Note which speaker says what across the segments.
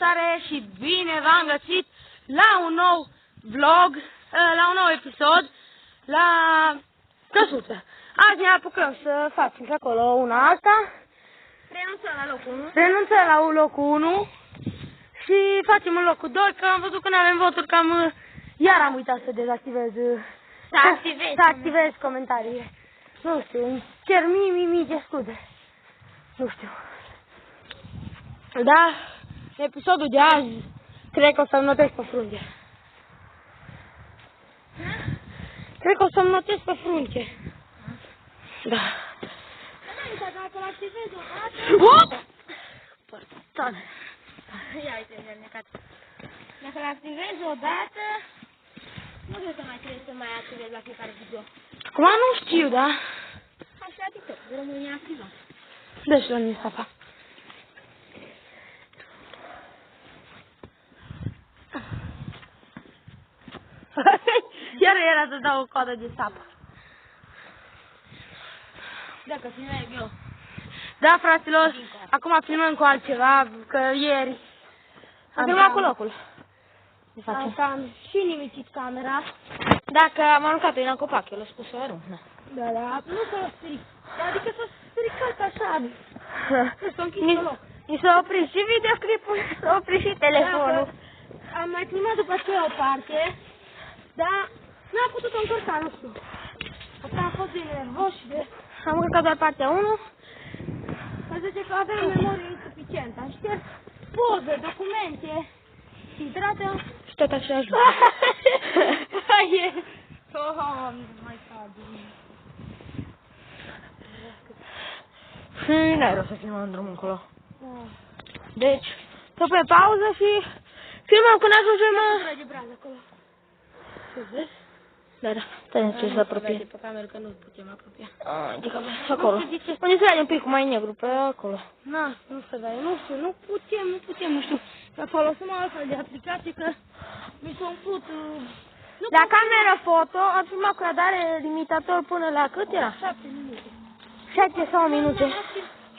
Speaker 1: Salutare și bine v-am găsit la un nou vlog, la un nou episod, la căsuță. Azi ne apucăm să facem pe acolo una alta.
Speaker 2: Renunțăm la locul 1.
Speaker 1: Renunțăm la locul 1 și facem în locul 2, că am văzut că nu avem voturi, că iar am uitat să dezactivez, să activez comentariile. Nu știu, îmi cer mii de scuze. Nu știu. Da, episodul de azi, cred că o să-mi notez pe frunte. Cred că o să-mi notez pe frunte. Da.
Speaker 2: Dacă l-activezi o dată...
Speaker 1: Părtane.
Speaker 2: Ia uite, mi-a necat. Dacă l-activezi o dată, nu cred că mai trebuie să mai activezi la fiecare video.
Speaker 1: Acum nu știu, da?
Speaker 2: Așa TikTok, de România activat.
Speaker 1: Dă-și la mine sapa. Iar era să dau o coadă de sapă.
Speaker 2: Dacă filmez eu.
Speaker 1: Da, fraților, acum filmăm cu altceva, că ieri am filmat cu locul.
Speaker 2: Am și nimicit camera.
Speaker 1: Dacă am aruncat-o în copac, eu l-am spus să o arunc.
Speaker 2: Da, nu s-a stric. Adică s-a stricat așa. S-a închis pe loc.
Speaker 1: Mi s-a oprit și videoclipul, s-a oprit și telefonul.
Speaker 2: Am mai filmat după aceea o parte, dar n-am putut-o încărca, nu știu. Asta am fost de nervos și de...
Speaker 1: Am încărcat doar partea 1.
Speaker 2: Mă zice că aveam memorie insuficientă. Am șters poze, documente, intrată.
Speaker 1: Și tot așa lucru.
Speaker 2: Mai cad.
Speaker 1: Și n-ai rost să filmăm în drumul încolo. Deci, să punem pauză și filmăm când ajungem...
Speaker 2: De brază acolo.
Speaker 1: Da, stai ce să apropie.
Speaker 2: Pe cameră că nu putem apropia.
Speaker 1: Adică acolo. Unde se vede un pic mai negru, pe acolo.
Speaker 2: Nu se vede, nu știu, nu putem, nu știu. Să folosim o altfel de aplicație, că mi s-a umplut...
Speaker 1: La camera foto am filmat cu radare limitator până la cât era?
Speaker 2: 7 minute.
Speaker 1: 7 sau minute.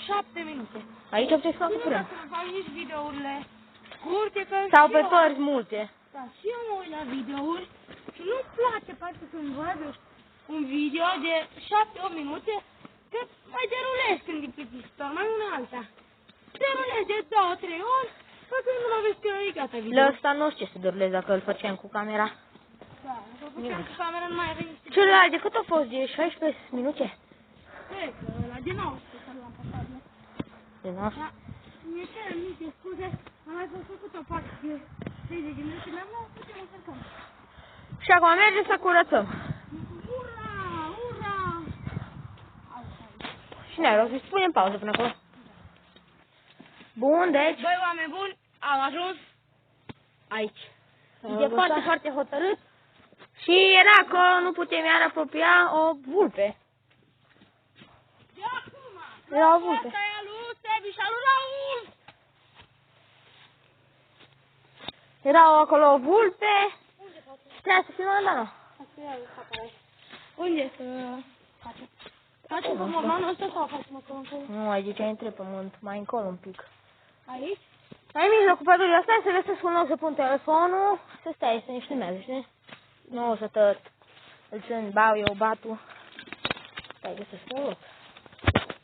Speaker 2: 7 minute.
Speaker 1: Aici am ce să fac cu curând.
Speaker 2: Nu fac nici videourile scurte, că
Speaker 1: Sau
Speaker 2: și
Speaker 1: pe
Speaker 2: eu-
Speaker 1: părți multe.
Speaker 2: Da, și eu mă uit la videouri și nu-mi place parcă când văd un video de 7-8 minute, că mai derulez când e plictisitor, mai una alta. Derulez de 2-3 ori, până când nu mă vezi că e gata video.
Speaker 1: La ăsta nu știu ce să derulez dacă îl făceam cu camera.
Speaker 2: Da, dacă făceam cu camera nu mai avea niște...
Speaker 1: Celălalt de cât a fost? De 16 minute?
Speaker 2: Cred că ăla de 19 să l-am pasat.
Speaker 1: De 9?
Speaker 2: Da, mi-e cer niște scuze, am mai făcut o parte de 30 de minute, dar nu putem încercăm.
Speaker 1: Și acum mergem să curățăm.
Speaker 2: Ura! Ura!
Speaker 1: Și ne-ai rost să punem pauză până acolo. Bun, deci...
Speaker 2: Băi, oameni buni, am ajuns
Speaker 1: Aici.
Speaker 2: E foarte, foarte hotărât.
Speaker 1: Și era acolo, nu putem iar apropia o vulpe.
Speaker 2: De acum!
Speaker 1: Era o vulpe.
Speaker 2: Asta e al lui Sebi și al lui Raul!
Speaker 1: Era acolo o vulpe. Trebuia să filmăm, dar nu.
Speaker 2: Unde să facem? Facem pe mormanul ăsta sau facem acolo încolo?
Speaker 1: Nu, aici intre pământ, mai încolo un pic.
Speaker 2: Aici?
Speaker 1: Ai în mijlocul pădurii ăsta, să vezi un loc să pun telefonul, să stai, să ne filmeze, știi? Nu o să tot îl țin, bau eu batul. Stai, găsesc un loc.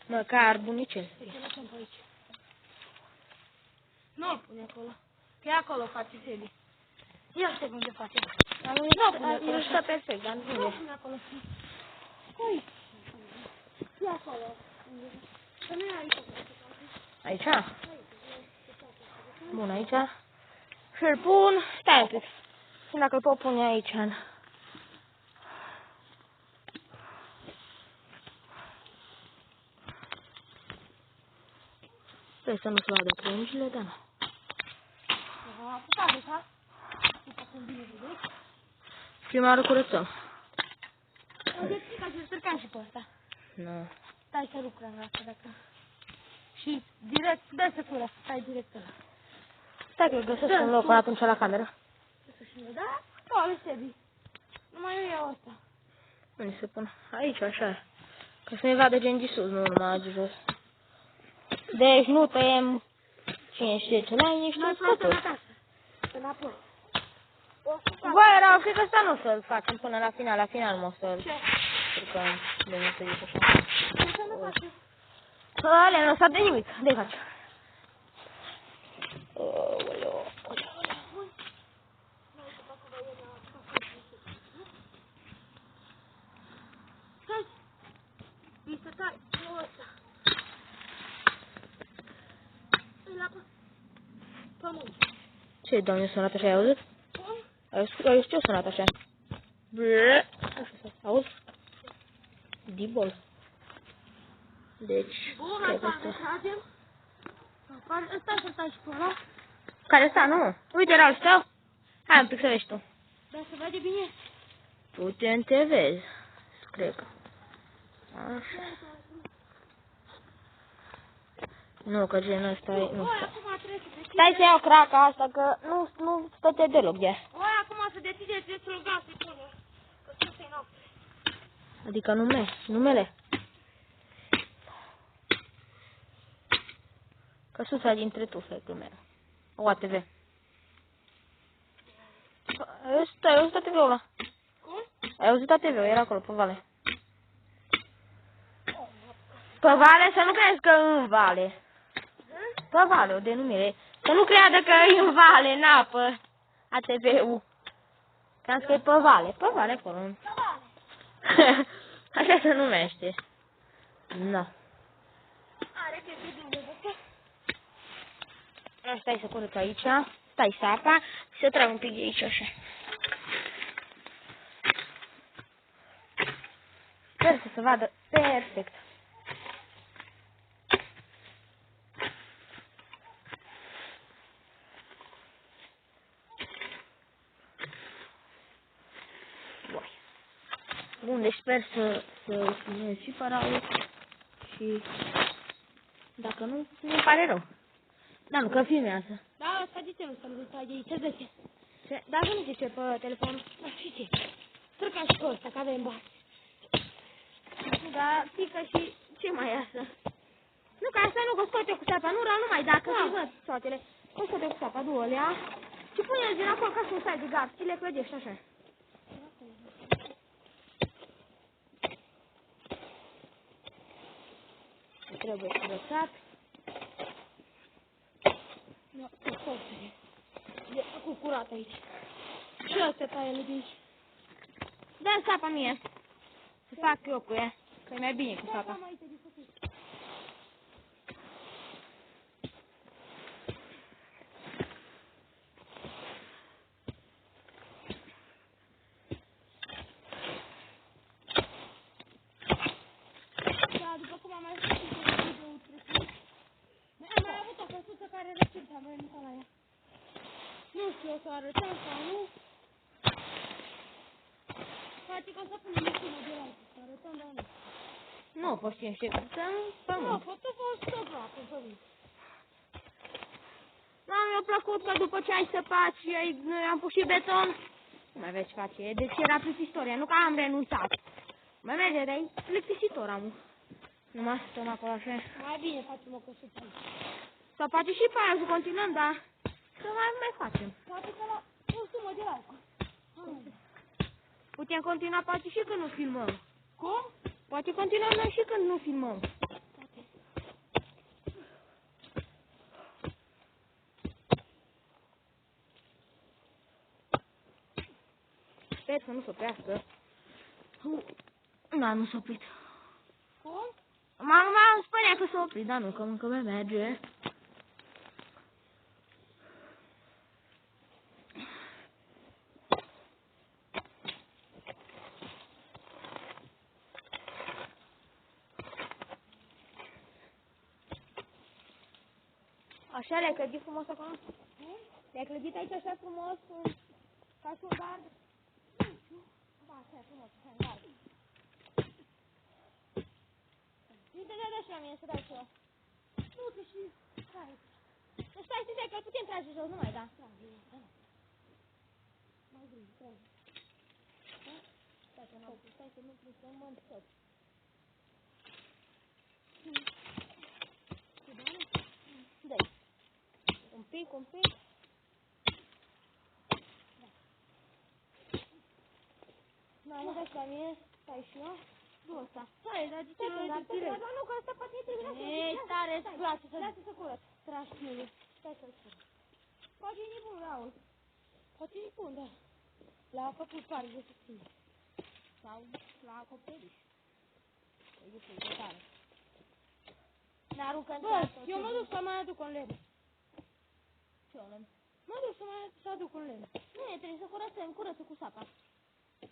Speaker 1: Măcar bunicel.
Speaker 2: Să lăsăm pe aici. Nu-l pune acolo. Că e acolo face Sebi. Ia știu cum se face.
Speaker 1: Dar nu
Speaker 2: El
Speaker 1: stă perfect, dar nu
Speaker 2: Nu
Speaker 1: vine.
Speaker 2: pune acolo. Ui. E acolo. Să nu e aici.
Speaker 1: Aici? Bun, aici. Și îl pun, stai un pic. Și dacă îl pot pune aici. Sper să nu se vadă prunjile, dar nu.
Speaker 2: Am apucat deja. După cum bine vedeți.
Speaker 1: Prima oară curățăm.
Speaker 2: O deschid ca să stârcam și pe ăsta.
Speaker 1: Nu.
Speaker 2: Stai să lucrăm la asta dacă... Și direct, dă să cură, stai direct ăla.
Speaker 1: Stai că eu găsesc un loc până atunci la cameră.
Speaker 2: Să și eu, da? Doamne, Sebi. Numai eu iau ăsta.
Speaker 1: Unde se pun? Aici, așa. Ca să ne vadă gen de sus, nu numai de jos. Deci nu tăiem
Speaker 3: Cine știe ce mai niște scopuri.
Speaker 2: Înapoi.
Speaker 3: Bă, era, cred că ăsta nu o să-l facem până la final mă o să-l...
Speaker 2: Ce?
Speaker 3: Cred că de nu să zic așa.
Speaker 2: Ce să nu faci?
Speaker 3: Le-am lăsat de nimic, de-i faci. Aoleu.
Speaker 2: Stai! Mi se tai, nu ăsta. E la pământ.
Speaker 3: Ce, doamne, a sunat așa, ai auzit?
Speaker 2: Cum?
Speaker 3: Ai auzit ce a sunat așa? Brrr. Așa să auzi? Dibol. Deci,
Speaker 2: Bun,
Speaker 3: cred că
Speaker 2: asta ne
Speaker 3: ăsta.
Speaker 2: tragem. Stai să stai și pe ăla.
Speaker 3: Care ăsta, nu? Uite, era al tău. Hai un pic să vezi tu.
Speaker 2: Dar se vede bine.
Speaker 3: Putem te vezi. Cred că. Așa. Nu, că genul ăsta e... Nu.
Speaker 2: Băi, acum trebuie să decide.
Speaker 3: Stai să iau craca asta, că nu stătea deloc de ea.
Speaker 2: Băi, acum să decide ce slogan să-i pune. Că sus-i noapte.
Speaker 3: Adică numele. Căsuța dintre tu, fecul meu. OATV. Ai auzit ATV-ul ăla?
Speaker 2: Cum?
Speaker 3: Ai auzit ATV-ul? Era acolo, pe vale. Pe vale, să nu crezi că în vale. Pe vale, o denumire. Să nu creadă că e în vale, în apă. ATV-ul. Că am scris pe vale. Pe vale, acolo. Așa se numește. Da.
Speaker 2: Are că e bine, vezi?
Speaker 3: Stai să curăț aici. Stai sapa. Și să trag un pic de aici, așa. Sper să se vadă perfect. Bun. Bun, deci sper să filmez și paraul și dacă nu, mi pare rău. Da, nu, că filmează.
Speaker 2: Da, asta de ce nu să-l uita de aici? De ce?
Speaker 3: Dacă nu zice pe telefon,
Speaker 2: Da, și ce? Străca și pe ăsta, că avem bani.
Speaker 3: da, pică și ce mai iasă. Nu, că asta nu, că scoate cu sapa, nu rău numai dacă
Speaker 2: Da.
Speaker 3: îți văd soatele. O scoate cu sapa, două alea și pune-l din acolo ca să un stai de gard și le clădești așa. Trebuie curățat.
Speaker 2: Nu, cu forțele. E cu curat aici. Și ăsta taiele de aici.
Speaker 3: Dă sapa mie. Să fac eu cu ea, că e mai bine cu sapa.
Speaker 2: Am aici de făcut. Da, după cum am mai spus în video-ul trecut, am mai avut o căsuță care recent am venit la ea. Nu știu, o să o arătăm sau nu. Poate că o să punem și de la altă, să arătăm, dar nu.
Speaker 3: Nu, pe știm ce curățăm,
Speaker 2: Nu,
Speaker 3: pământ.
Speaker 2: pot să fac tot apă, pe mine.
Speaker 3: Da, mi-a plăcut că după ce ai săpat și am pus și beton, nu mai vezi ce face, deci era plictisitor, nu că am renunțat. Mai merge, dar e plictisitor amul. Numai să stăm acolo așa.
Speaker 2: Mai bine facem o căsuță aici.
Speaker 3: Sau poate și pe aia să continuăm, dar să mai facem.
Speaker 2: Poate că la o sumă de la alta.
Speaker 3: Putem continua poate și când nu filmăm.
Speaker 2: Cum?
Speaker 3: Poate continuăm noi și când nu filmăm. Sper să nu se oprească. Da, nu s-a oprit.
Speaker 2: Cum?
Speaker 3: Mama spunea că s-a oprit, dar nu, că încă mai merge. Așa le-ai clădit frumos acolo? Le-ai clădit aici așa frumos, ca și un gard?
Speaker 2: Nu știu. Ba, așa frumos, așa în gard.
Speaker 3: Uite, dă și la mine să dau și eu.
Speaker 2: Nu, că și... Hai.
Speaker 3: Deci stai să zic că îl putem trage jos, nu mai da.
Speaker 2: Mai bine, trage.
Speaker 3: Stai să nu plisăm în tot. Dă-i. pic, un pic. Mai nu vezi la mine? Stai și eu? Nu ăsta. Stai, dar de ce nu e direct? Dar nu, că ăsta poate trebuie să... Ei, tare, îți place să... Lasă să curăț. Tragi mine. Stai să-l curăț. Poate e nebun, Raul. Poate e nebun, da. L-a făcut pare de susține. Sau l-a acoperiș. E de tare. N-aruncă
Speaker 2: Bă, eu mă duc să mai aduc un lemn.
Speaker 3: Ce o lemn?
Speaker 2: Mă duc să aduc un lemn.
Speaker 3: Nu e, trebuie să curățăm, curăță cu sapa.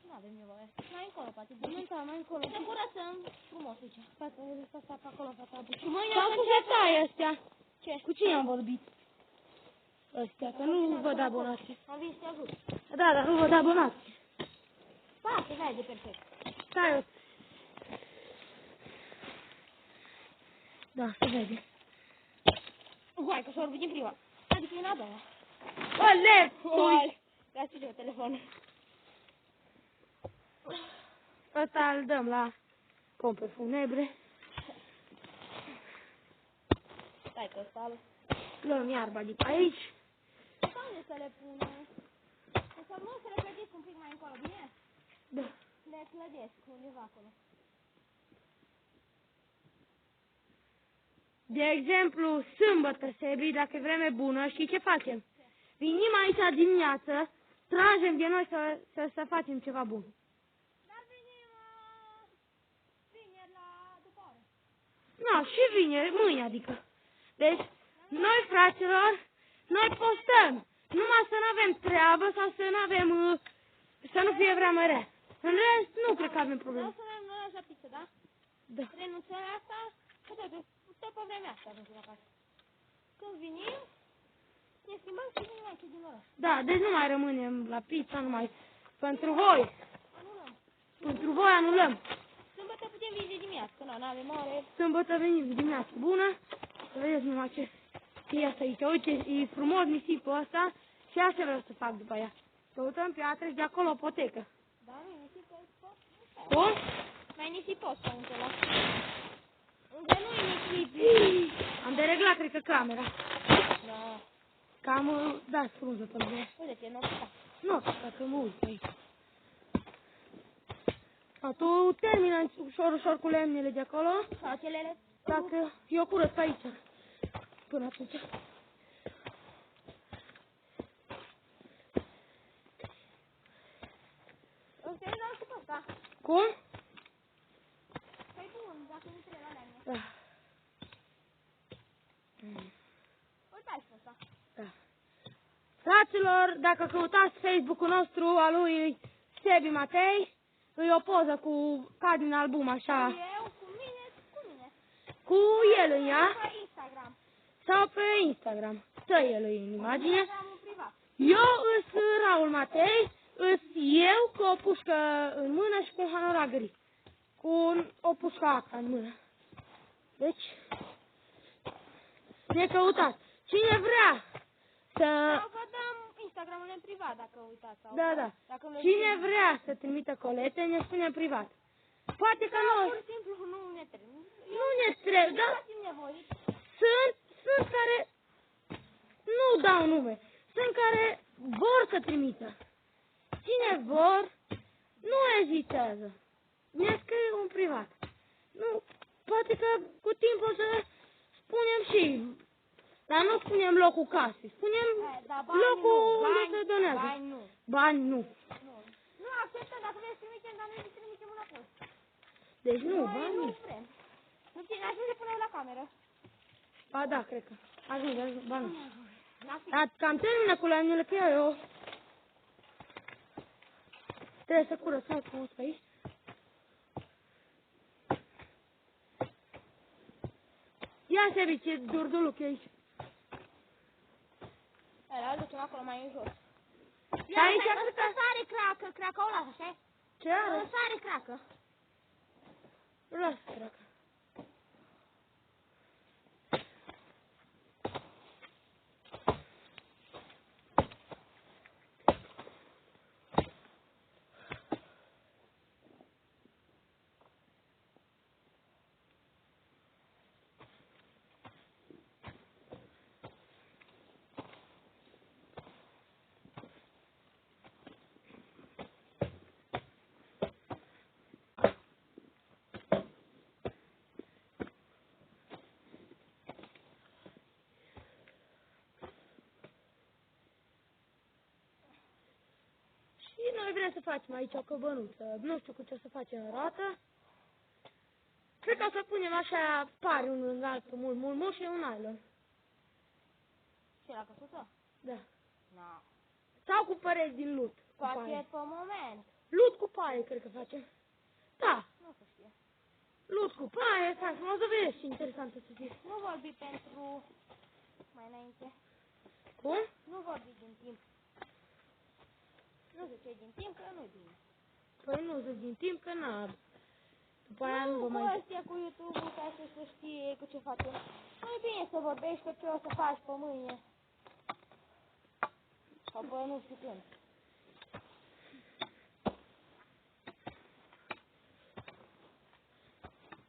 Speaker 3: Nu avem nevoie. Mai încolo, poate.
Speaker 2: Mai încolo.
Speaker 3: Să curățăm frumos aici.
Speaker 2: Fata, lăsa sapa acolo, fata.
Speaker 3: Și mâine
Speaker 2: Sau cu fetai ăstea.
Speaker 3: Ce?
Speaker 2: Cu cine am vorbit? Ăstea, că nu văd abonații.
Speaker 3: Am venit să te ajut.
Speaker 2: Da, dar nu văd abonații.
Speaker 3: Da, se vede perfect.
Speaker 2: Stai eu. Da, se vede.
Speaker 3: Uai, că s-a vorbit din prima. Adică e în a doua.
Speaker 2: Bă, leptui!
Speaker 3: Dați-și eu telefonul.
Speaker 2: Ăsta îl dăm la pompe funebre.
Speaker 3: Stai că ăsta îl...
Speaker 2: Luăm iarba de pe aici.
Speaker 3: Unde să le punem? O să nu să le clădesc un pic mai încolo, bine?
Speaker 2: Da.
Speaker 3: Le clădesc undeva acolo.
Speaker 2: De exemplu, sâmbătă, Sebi, dacă e vreme bună, știi ce facem? Venim aici dimineață, tragem de noi să facem ceva bun.
Speaker 3: Dar venim vineri la după oră.
Speaker 2: Nu, și vineri, mâine, adică. Deci, noi, fraților, noi postăm. Numai să nu avem treabă sau să nu avem, să nu fie vreme rea. În rest, nu cred că avem probleme.
Speaker 3: O să avem noi așa pizza, da?
Speaker 2: Da.
Speaker 3: Renunțăm la asta, că tot pe vremea asta ajungem acasă. Când venim, ne schimbăm și venim aici din oraș.
Speaker 2: Da, deci nu mai rămânem la pizza, numai pentru voi.
Speaker 3: Anulăm.
Speaker 2: Pentru voi anulăm.
Speaker 3: Sâmbătă putem veni de dimineață, că nu avem ore.
Speaker 2: Sâmbătă venim dimineață bună. Să vedeți numai ce e asta aici. Uite, e frumos nisipul ăsta și asta vreau să fac după ea. Căutăm piatră și de acolo o potecă.
Speaker 3: Da, nu e nisipos.
Speaker 2: Cum?
Speaker 3: Mai nisipos sau unde la... Unde nu e nisip.
Speaker 2: Am dereglat, cred că, camera.
Speaker 3: Da.
Speaker 2: Cam, da, frunză pe mine.
Speaker 3: Uite, e nopta.
Speaker 2: Nu, dacă mă uit aici. A, tu termină ușor cu lemnele de acolo.
Speaker 3: Sau celele.
Speaker 2: Dacă eu curăț pe aici. Până atunci.
Speaker 3: O să le dau și pe ăsta.
Speaker 2: Cum?
Speaker 3: Păi bun, dacă nu trebuie la lemne.
Speaker 2: Da.
Speaker 3: Uitați pe ăsta.
Speaker 2: Da. Fraților, dacă căutați Facebook-ul nostru al lui Sebi Matei, îi o poză cu ca din album, așa,
Speaker 3: Eu, cu mine.
Speaker 2: cu el în ea,
Speaker 3: Pe Instagram.
Speaker 2: sau pe Instagram. Stă el în imagine.
Speaker 3: Instagramul privat.
Speaker 2: Eu îs Raul Matei, îs eu cu o pușcă în mână și cu un hanorac gri. Cu o pușcă acta în mână. Deci, ne căutați. Cine vrea să...
Speaker 3: Sau vă dăm Instagramul în privat, dacă uitați. Sau
Speaker 2: Da.
Speaker 3: Dacă nu
Speaker 2: Cine vrea să trimită colete, ne spune în privat. Poate că nu...
Speaker 3: pur și simplu nu ne trebuie.
Speaker 2: Nu ne trebuie,
Speaker 3: Nu
Speaker 2: dar
Speaker 3: simți nevoie.
Speaker 2: sunt care... Nu dau nume. Sunt care vor să trimită. Cine vor, nu ezitează. Ne scrie un privat. Nu, poate că cu timpul să spunem și... Dar nu spunem locul casei, spunem
Speaker 3: Da, bani
Speaker 2: locul
Speaker 3: nu,
Speaker 2: unde se donează.
Speaker 3: Bani nu.
Speaker 2: Bani nu.
Speaker 3: Nu acceptăm, dacă vreți să trimitem, dar noi îi trimitem înapoi.
Speaker 2: Deci nu,
Speaker 3: Noi
Speaker 2: bani
Speaker 3: nu
Speaker 2: nu.
Speaker 3: vrem. Nu ține, ajunge până la cameră.
Speaker 2: Ba da, cred că. Ajunge, bani nu.
Speaker 3: N-a fi.
Speaker 2: Dar cam termină cu lemnele, că eu trebuie să curăț mai frumos pe aici. Ia Sebi, ce durduluc e aici.
Speaker 3: Îl ducem acolo mai în jos.
Speaker 2: Și aici
Speaker 3: Ăsta sare cracă, o lasă, așa?
Speaker 2: ce are?
Speaker 3: Sare cracă.
Speaker 2: Lasă, dracă.
Speaker 1: vrem să facem aici o căbănuță. Nu știu cu ce o să facem în roată. Cred că o să punem așa pari unul în altul, mult și un nylon.
Speaker 3: Și la căsuță?
Speaker 1: Da.
Speaker 3: Na.
Speaker 1: Sau cu păreți din lut. Cu
Speaker 3: Poate
Speaker 1: paie.
Speaker 3: pe moment.
Speaker 1: Lut cu paie, cred că facem. Da.
Speaker 3: Nu se știe.
Speaker 1: Lut cu paie, faci, o să vezi ce interesant o să fie.
Speaker 3: Nu vorbi pentru... mai înainte.
Speaker 1: Cum?
Speaker 3: Nu vorbi din timp. Nu zice din timp, că nu-i bine.
Speaker 1: Păi nu, zic din timp că n-a. După aia nu vă
Speaker 3: cu
Speaker 1: mai...
Speaker 3: astea cu YouTube-ul ca să se știe cu ce face. Nu-i bine să vorbești cu ce o să faci pe mâine. Sau pe nu știu când.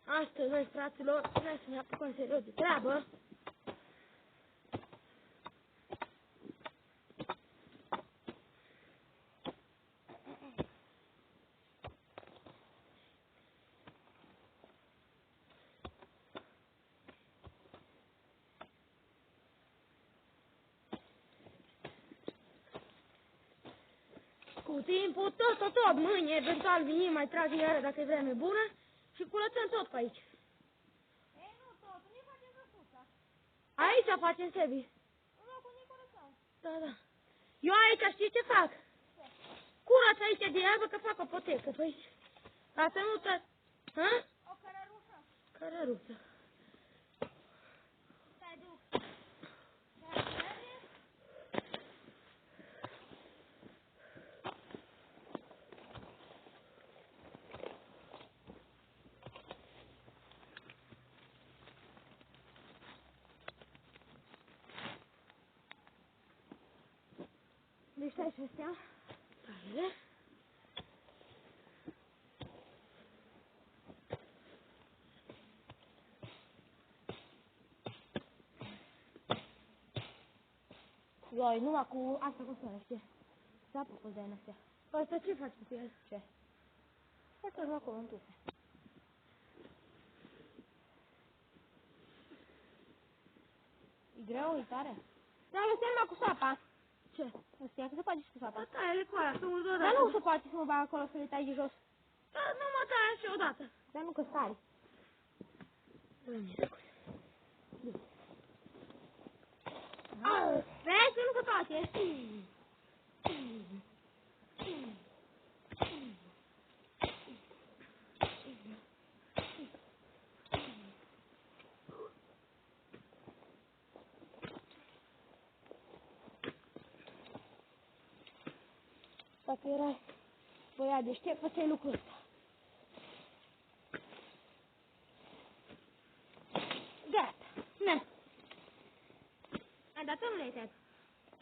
Speaker 1: Astăzi, noi, fraților, trebuie să ne apucăm serios de treabă. Cu timpul, tot, mâine, eventual vinim, mai trag iară dacă e vreme bună și curățăm tot pe aici.
Speaker 3: Ei, nu tot, nu-i facem căsuța.
Speaker 1: Aici facem Sebi.
Speaker 3: În locul unde curățăm.
Speaker 1: Da. Eu aici știi ce fac? Curăț aici de iarbă că fac o potecă pe aici. Ca să nu te... Hă?
Speaker 3: O cărărușă.
Speaker 1: Cărăruță.
Speaker 3: Stai, duc.
Speaker 1: Deci stai și astea. Tare.
Speaker 3: Ioi, numai cu asta cu sună, știi? S-a apucat de astea.
Speaker 1: Asta ce faci cu el?
Speaker 3: Ce? Să că acolo în tufe. E greu, e tare? Dar lăsăm numai cu sapa.
Speaker 1: Ce?
Speaker 3: Astea, că se poate și cu sapa.
Speaker 1: Da, ele cu aia, să urcă odată.
Speaker 3: Dar nu se poate să mă bag acolo să le tai de jos.
Speaker 1: Da, numai taia și odată.
Speaker 3: Dar nu că stari. Vezi că nu se poate.
Speaker 1: Dacă erai băiat deștept, făceai lucrul ăsta. Gata. Ne.
Speaker 3: Ai dat nu le-ai tăiat.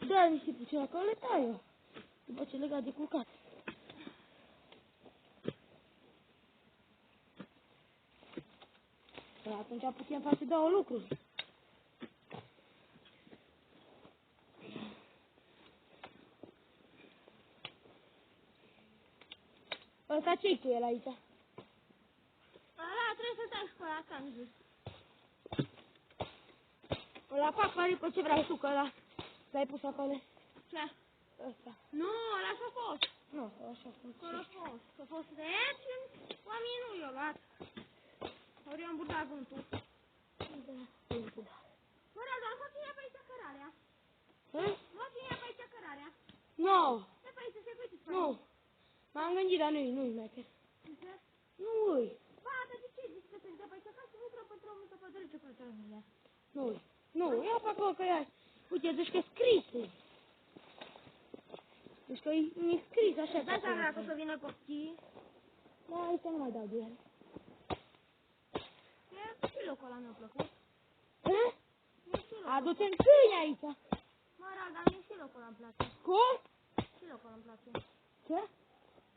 Speaker 1: Da, nisipul ce acolo le tai eu. După ce legat de culcat. Păi atunci putem face două lucruri. Ăsta ce-i cu el aici?
Speaker 3: Ăla trebuie să tai și pe ăla asta în jos.
Speaker 1: Ăla fac pe ce vrei tu, că ăla l-ai pus acolo.
Speaker 3: Ce?
Speaker 1: Ăsta.
Speaker 3: Nu, ăla așa a fost.
Speaker 1: Nu, așa cum
Speaker 3: Acolo a fost. Că a fost tăiat și oamenii nu i-au luat. Ori eu am burdat vântul.
Speaker 1: Da.
Speaker 3: Bă, dar nu ține pe aici cărarea. Nu ține pe aici cărarea.
Speaker 1: Nu,
Speaker 3: Stai pe aici să se uite.
Speaker 1: nu. M-am gândit, dar nu-i mecher. Nu-i.
Speaker 3: Ba, dar de ce zici că se dă pe aici? Ca să nu intră pentru omul să pădrece pe trămile.
Speaker 1: Nu-i. Nu, ia pe acolo că ia. Uite, deci că e scris. Deci că e scris așa.
Speaker 3: Da, să vrea că o să vină copii.
Speaker 1: Da, aici nu mai dau de el.
Speaker 3: Și locul ăla mi-a plăcut.
Speaker 1: Adu-te-n câini aici.
Speaker 3: Mă rog, dar mie și locul ăla îmi place.
Speaker 1: Cum?
Speaker 3: Și locul ăla îmi place.
Speaker 1: Ce?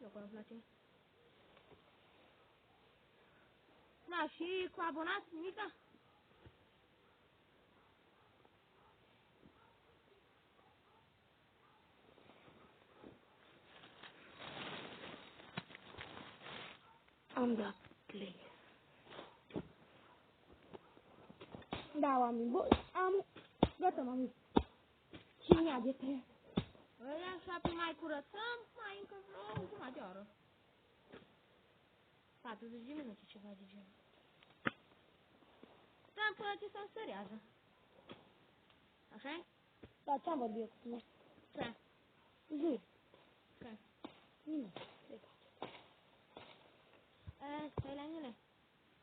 Speaker 3: Locul ăla îmi place. Da, și cu abonați, nimica?
Speaker 1: Am dat play. Da, oameni buni, am... Gata, mami. Cine ia de pe
Speaker 3: Așa pe mai curățăm, mai încă vreo jumătate de oră. 40 de minute, ceva de genul. Stăm până ce se înstărează. Așa-i?
Speaker 1: Da, ce-am vorbit eu cu tine?
Speaker 3: Ce?
Speaker 1: Zi.
Speaker 3: Ce?
Speaker 1: Nimic.
Speaker 3: Stai la mine?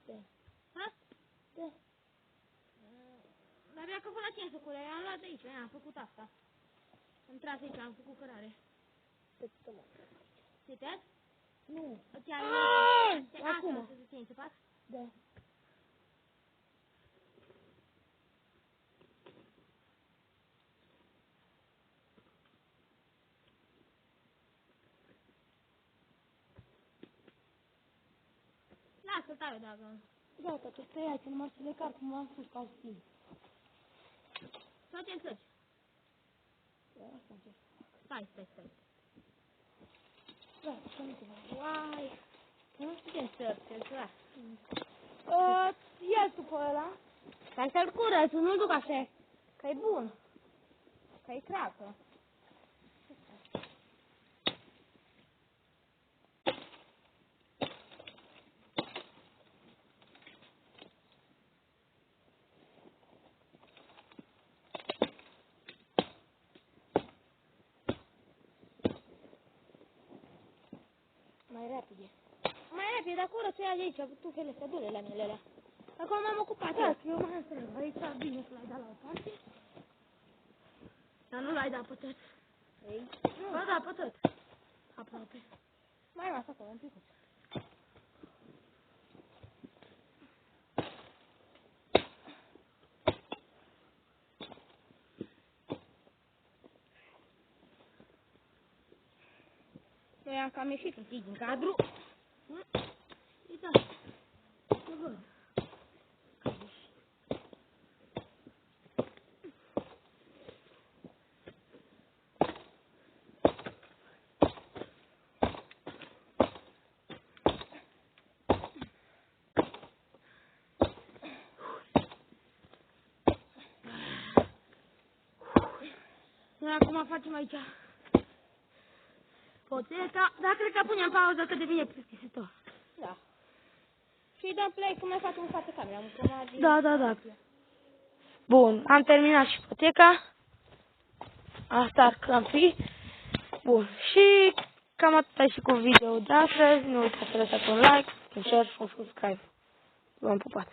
Speaker 1: Da.
Speaker 3: Ha?
Speaker 1: Da.
Speaker 3: Dar abia că până la 5 secunde, am luat de aici, am făcut asta. Am tras aici, am făcut cărare.
Speaker 1: Pe tămă.
Speaker 3: Ți-ai?
Speaker 1: Nu.
Speaker 3: Acum.
Speaker 1: Acum.
Speaker 3: Să te ții, săpat?
Speaker 1: Da.
Speaker 3: Lasă-l tare dacă...
Speaker 1: Gata, te stai aici, numai să le car cum am spus ca să
Speaker 3: Sau te înțelegi?
Speaker 1: Da, asta încerc.
Speaker 3: Stai.
Speaker 1: Da, să nu te mai.
Speaker 3: Uai. Nu știu ce înțelegi, da.
Speaker 1: Ia tu pe ăla.
Speaker 3: Dar să-l curăț, nu-l duc așa. Că-i bun. Că-i cracă.
Speaker 1: Mai repede.
Speaker 3: Mai repede, dar curăț ia de aici, tu fele să dule la mine alea. Acum m-am ocupat
Speaker 1: Da,
Speaker 3: eu.
Speaker 1: că eu mai întreb. Aici bine să l-ai dat la o parte.
Speaker 3: Dar nu l-ai dat pe tot.
Speaker 1: Ei.
Speaker 3: Ba da, pe tot.
Speaker 1: Aproape.
Speaker 3: Mai las acolo, un pic. Eu am cam ieșit un pic din cadru.
Speaker 1: Uita. Nu văd.
Speaker 3: Noi acum facem aici poteca, dar cred că punem pauză că devine plictisitor. Da. Și dăm play cum ne facem în față camera.
Speaker 1: Da. Bun, am terminat și poteca. Asta ar cam fi. Bun, și cam atât și cu video de astăzi. Nu uitați să lăsați un like, un share și un subscribe. V-am pupat.